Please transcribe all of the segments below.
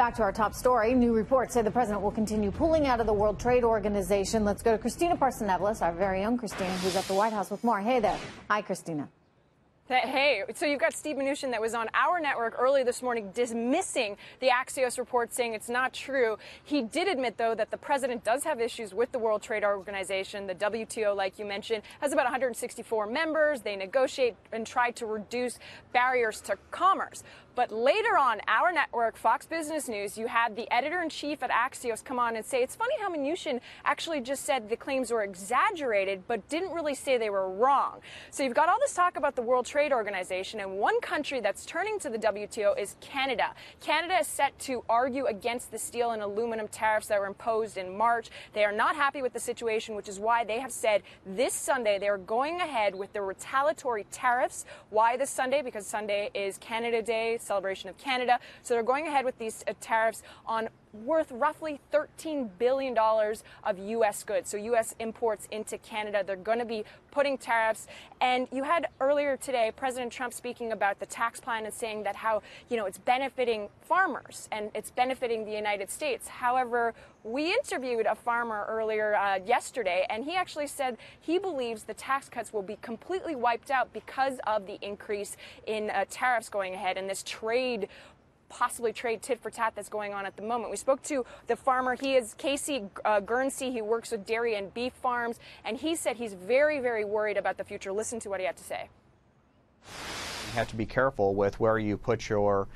Back to our top story. New reports say the president will continue pulling out of the World Trade Organization. Let's go to Kristina Partsinevelos, our very own Kristina, who's at the White House with more. Hey there. Hi, Kristina. Hey, so you've got Steve Mnuchin that was on our network early this morning dismissing the Axios report, saying it's not true. He did admit, though, that the president does have issues with the World Trade Organization. The WTO, like you mentioned, has about 164 members. They negotiate and try to reduce barriers to commerce. But later on our network, Fox Business News, you had the editor-in-chief at Axios come on and say it's funny how Mnuchin actually just said the claims were exaggerated, but didn't really say they were wrong. So you've got all this talk about the World Trade Organization, and one country that's turning to the WTO is Canada. Canada is set to argue against the steel and aluminum tariffs that were imposed in March. They are not happy with the situation, which is why they have said this Sunday they are going ahead with the retaliatory tariffs. Why this Sunday? Because Sunday is Canada Day, celebration of Canada. So they're going ahead with these tariffs on worth roughly $13 billion of U.S. goods. So U.S. imports into Canada, they're going to be putting tariffs. And you had earlier today President Trump speaking about the tax plan and saying that how, it's benefiting farmers and it's benefiting the United States. However, we interviewed a farmer earlier yesterday, and he actually said he believes the tax cuts will be completely wiped out because of the increase in tariffs going ahead and this possibly trade tit for tat that's going on at the moment. We spoke to the farmer. He is Casey Guernsey. He works with dairy and beef farms, and he said he's very, very worried about the future. Listen to what he had to say. You have to be careful with where you put your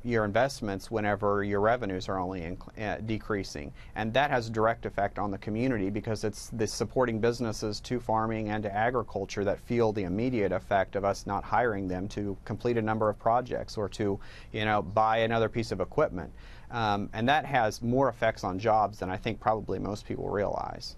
investments whenever your revenues are only decreasing, and that has a direct effect on the community because it's the supporting businesses to farming and to agriculture that feel the immediate effect of us not hiring them to complete a number of projects or to buy another piece of equipment, and that has more effects on jobs than I think probably most people realize.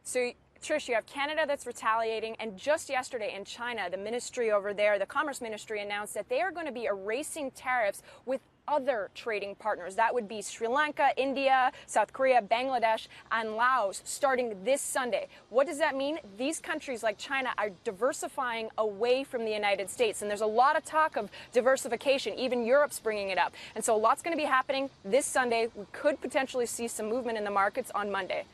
So Trish, you have Canada that's retaliating, and just yesterday in China, the ministry over there, the Commerce Ministry, announced that they are going to be erasing tariffs with other trading partners. That would be Sri Lanka, India, South Korea, Bangladesh, and Laos starting this Sunday. What does that mean? These countries like China are diversifying away from the United States, and there's a lot of talk of diversification. Even Europe's bringing it up. And so a lot's going to be happening this Sunday. We could potentially see some movement in the markets on Monday.